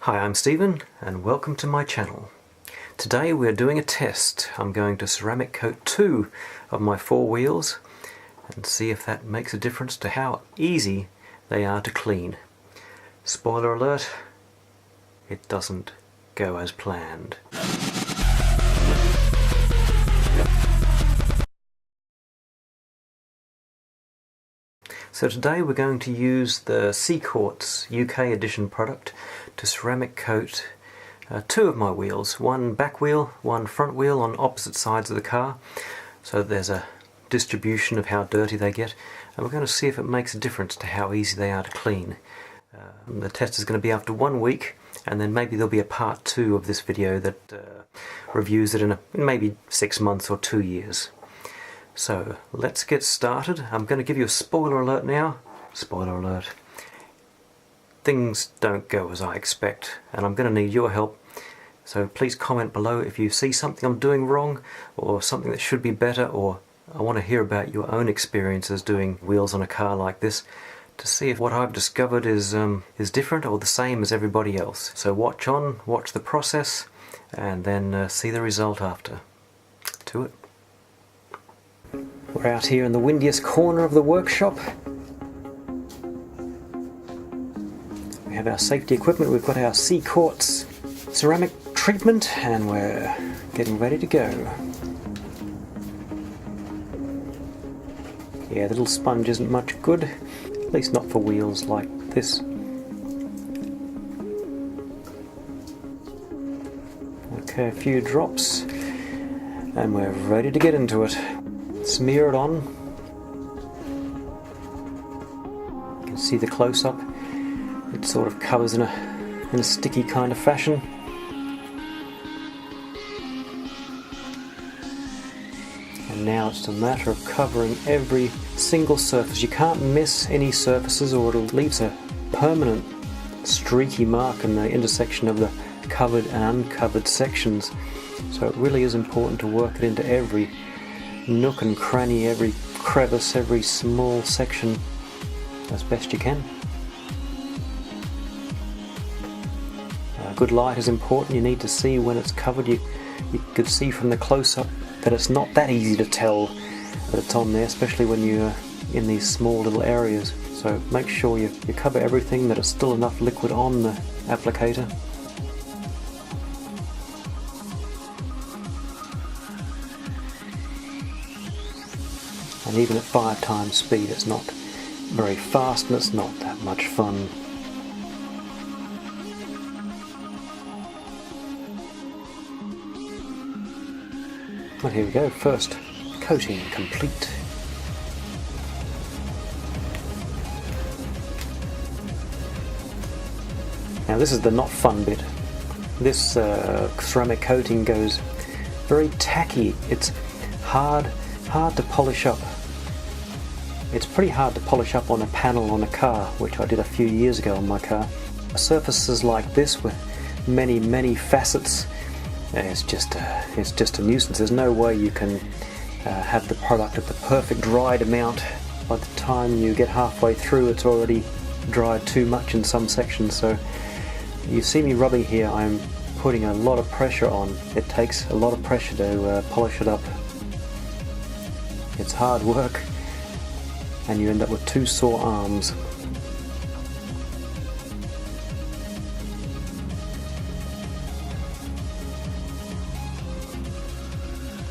Hi, I'm Stephen and welcome to my channel. Today we're doing a test. I'm going to ceramic coat 2 of my 4 wheels and see if that makes a difference to how easy they are to clean. Spoiler alert, it doesn't go as planned. So today we're going to use the Seacourts UK edition product to ceramic coat 2 of my wheels, one back wheel, one front wheel on opposite sides of the car, so there's a distribution of how dirty they get, and we're going to see if it makes a difference to how easy they are to clean. The test is going to be after 1 week, and then maybe there'll be a part 2 of this video that reviews it in maybe 6 months or 2 years. So let's get started. I'm going to give you a spoiler alert now. Spoiler alert. Things don't go as I expect, and I'm going to need your help. So please comment below if you see something I'm doing wrong, or something that should be better, or I want to hear about your own experiences doing wheels on a car like this, to see if what I've discovered is different or the same as everybody else. So watch the process, and then see the result after. To it. We're out here in the windiest corner of the workshop. We have our safety equipment, we've got our Seacourts ceramic treatment, and we're getting ready to go. Yeah, the little sponge isn't much good, at least not for wheels like this. Okay, a few drops, and we're ready to get into it. Smear it on. You can see the close-up. It sort of covers in a sticky kind of fashion. And now it's a matter of covering every single surface. You can't miss any surfaces or it'll leave a permanent streaky mark in the intersection of the covered and uncovered sections. So it really is important to work it into every nook and cranny, every crevice, every small section as best you can. Good light is important. You need to see when it's covered. You could see from the close-up that it's not that easy to tell that it's on there, especially when you're in these small little areas. So make sure you cover everything, that it's still enough liquid on the applicator. And even at 5 times speed, it's not very fast and it's not that much fun. But here we go, first coating complete. Now this is the not fun bit. This ceramic coating goes very tacky. It's hard to polish up. It's pretty hard to polish up on a panel on a car, which I did a few years ago on my car. Surfaces like this with many facets, it's just a nuisance. There's no way you can have the product at the perfect dried amount. By the time you get halfway through, it's already dried too much in some sections. So you see me rubbing here, I'm putting a lot of pressure on. It takes a lot of pressure to polish it up. It's hard work, and you end up with 2 sore arms.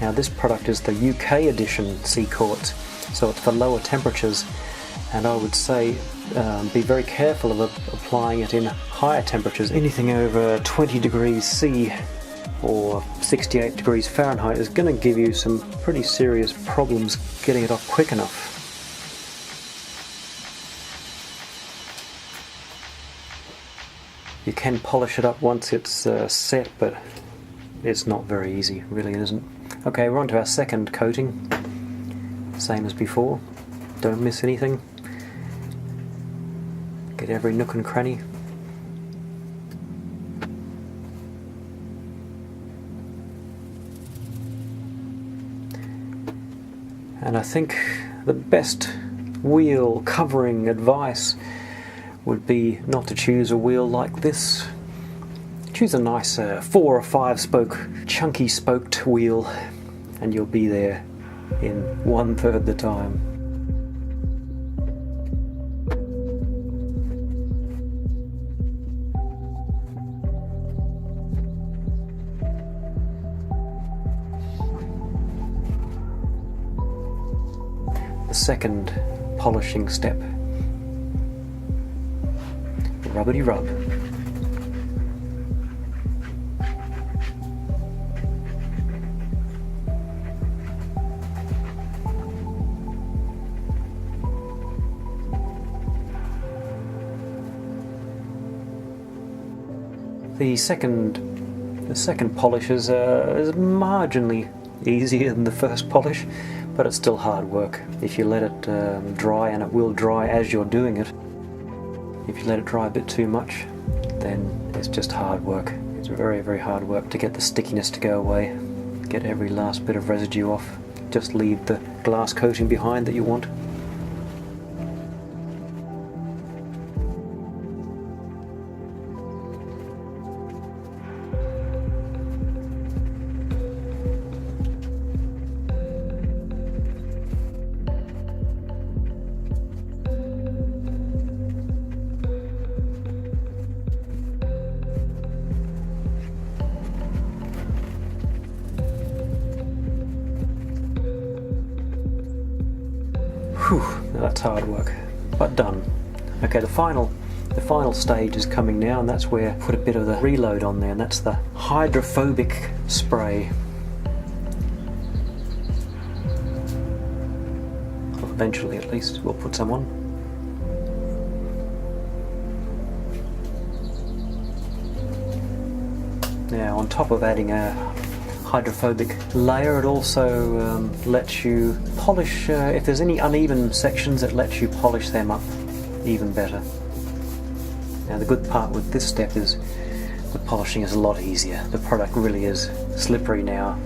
Now this product is the UK edition Seacourts, so it's for lower temperatures, and I would say be very careful of applying it in higher temperatures. Anything over 20 degrees C or 68 degrees Fahrenheit is going to give you some pretty serious problems getting it off quick enough. You can polish it up once it's set, but it's not very easy, really isn't. Okay, we're on to our second coating. Same as before. Don't miss anything. Get every nook and cranny. And I think the best wheel covering advice would be not to choose a wheel like this. Choose a nice 4 or 5 spoke, chunky spoked wheel, and you'll be there in 1/3 the time. The second polishing step. Rubbity rub. The second polish is marginally easier than the first polish, but it's still hard work. If you let it dry, and it will dry as you're doing it, if you let it dry a bit too much, then it's just hard work. It's very, very hard work to get the stickiness to go away, get every last bit of residue off, just leave the glass coating behind that you want. Whew, that's hard work, but done. Okay, the final stage is coming now, and that's where I put a bit of the reload on there, and that's the hydrophobic spray. Well, eventually, at least, we'll put some on. Now, on top of adding a hydrophobic layer, it also lets you polish, if there's any uneven sections, it lets you polish them up even better. Now the good part with this step is the polishing is a lot easier. The product really is slippery now.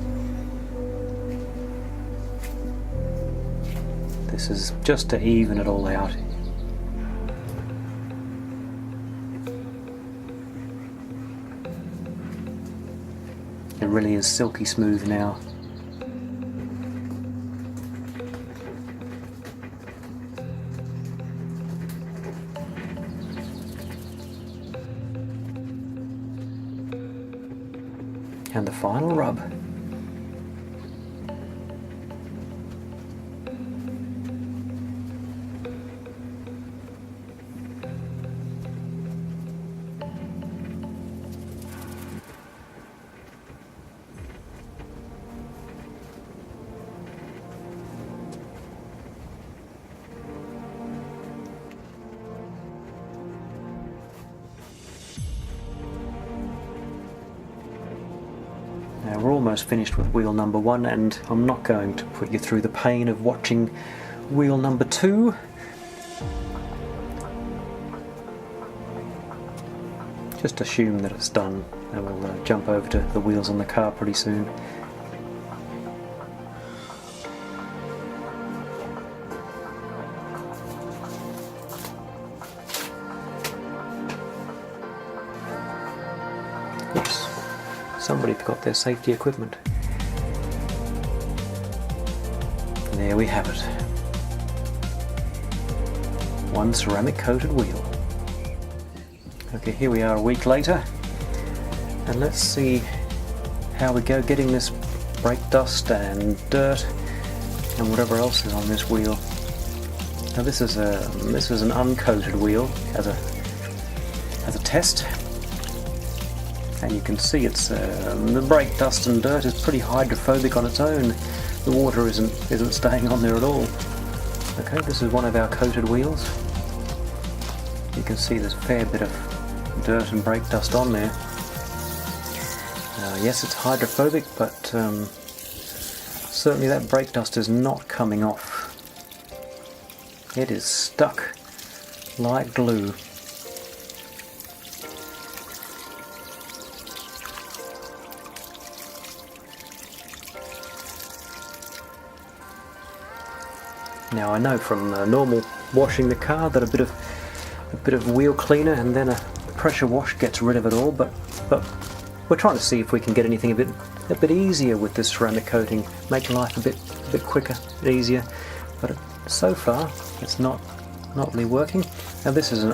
This is just to even it all out. It really is silky smooth now. And the final rub. Now we're almost finished with wheel number 1, and I'm not going to put you through the pain of watching wheel number 2. Just assume that it's done, and we'll jump over to the wheels on the car pretty soon. Oops. Somebody forgot their safety equipment. And there we have it. One ceramic coated wheel. Okay, here we are a week later, and let's see how we go getting this brake dust and dirt and whatever else is on this wheel. Now this is an uncoated wheel as a test. And you can see it's the brake dust and dirt is pretty hydrophobic on its own. The water isn't staying on there at all. Okay, this is one of our coated wheels. You can see there's a fair bit of dirt and brake dust on there. Yes, it's hydrophobic, but certainly that brake dust is not coming off. It is stuck like glue. Now I know from normal washing the car that a bit of wheel cleaner and then a pressure wash gets rid of it all, but we're trying to see if we can get anything a bit easier with this ceramic coating, make life a bit quicker, easier. But so far, it's not really working. Now this is an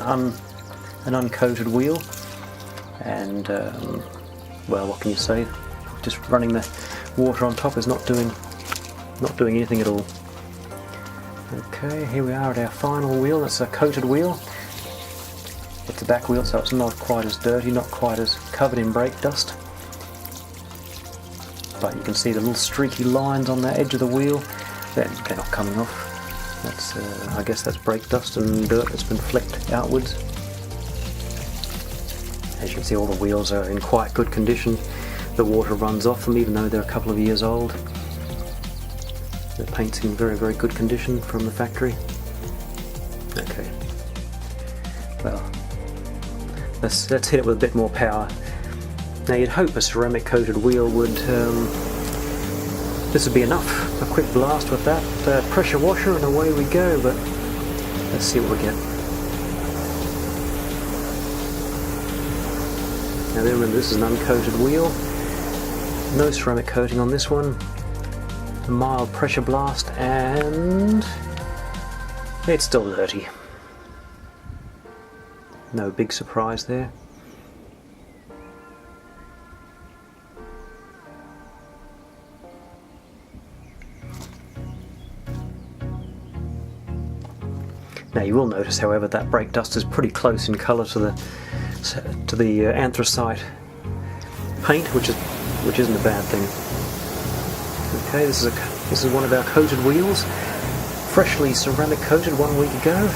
uncoated wheel, and well, what can you say? Just running the water on top is not doing anything at all. Okay, here we are at our final wheel. That's a coated wheel. It's a back wheel, so it's not quite as dirty, not quite as covered in brake dust. But you can see the little streaky lines on the edge of the wheel. They're not coming off. That's, I guess that's brake dust and dirt that's been flecked outwards. As you can see, all the wheels are in quite good condition. The water runs off them even though they're a couple of years old. The paint's in very, very good condition from the factory. Okay. Well, let's hit it with a bit more power. Now you'd hope a ceramic coated wheel would, this would be enough. A quick blast with that pressure washer and away we go, but let's see what we get. Now remember, this is an uncoated wheel. No ceramic coating on this one. A mild pressure blast and it's still dirty. No big surprise there. Now you will notice, however, that brake dust is pretty close in colour to the anthracite paint, which isn't a bad thing. Okay, this is one of our coated wheels, freshly ceramic coated 1 week ago.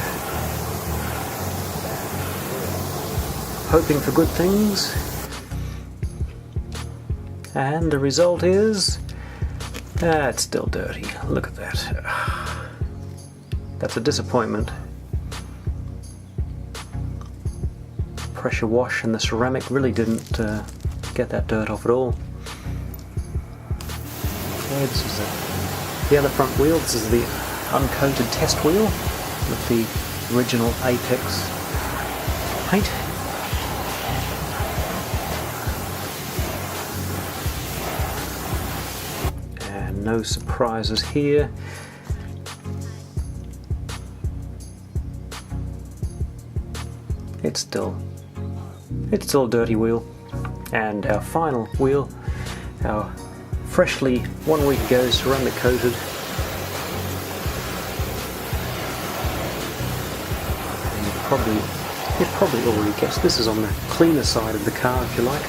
Hoping for good things, and the result is it's still dirty. Look at that. That's a disappointment. Pressure wash and the ceramic really didn't get that dirt off at all. Okay, this is the other front wheel. This is the uncoated test wheel with the original Apex paint. And no surprises here. It's still a dirty wheel. And our final wheel, our freshly 1 week ago ceramic coated, and you've probably already guessed this is on the cleaner side of the car, if you like.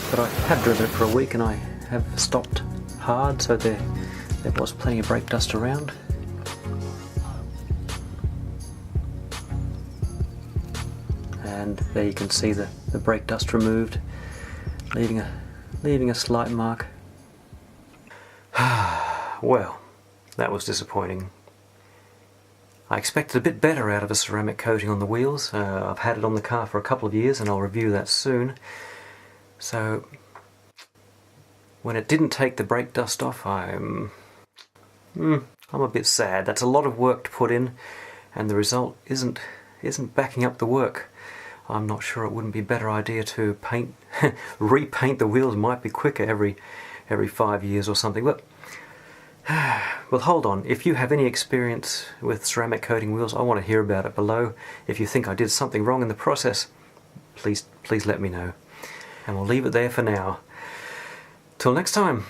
But I have driven it for a week and I have stopped hard, so there was plenty of brake dust around. And there you can see the brake dust removed, leaving a slight mark. Well, that was disappointing. I expected a bit better out of a ceramic coating on the wheels. I've had it on the car for a couple of years and I'll review that soon. So when it didn't take the brake dust off, I'm a bit sad. That's a lot of work to put in, and the result isn't backing up the work. I'm not sure it wouldn't be a better idea to repaint the wheels. Might be quicker every 5 years or something. But well, hold on. If you have any experience with ceramic coating wheels, I want to hear about it below. If you think I did something wrong in the process, please let me know. And we'll leave it there for now. Till next time.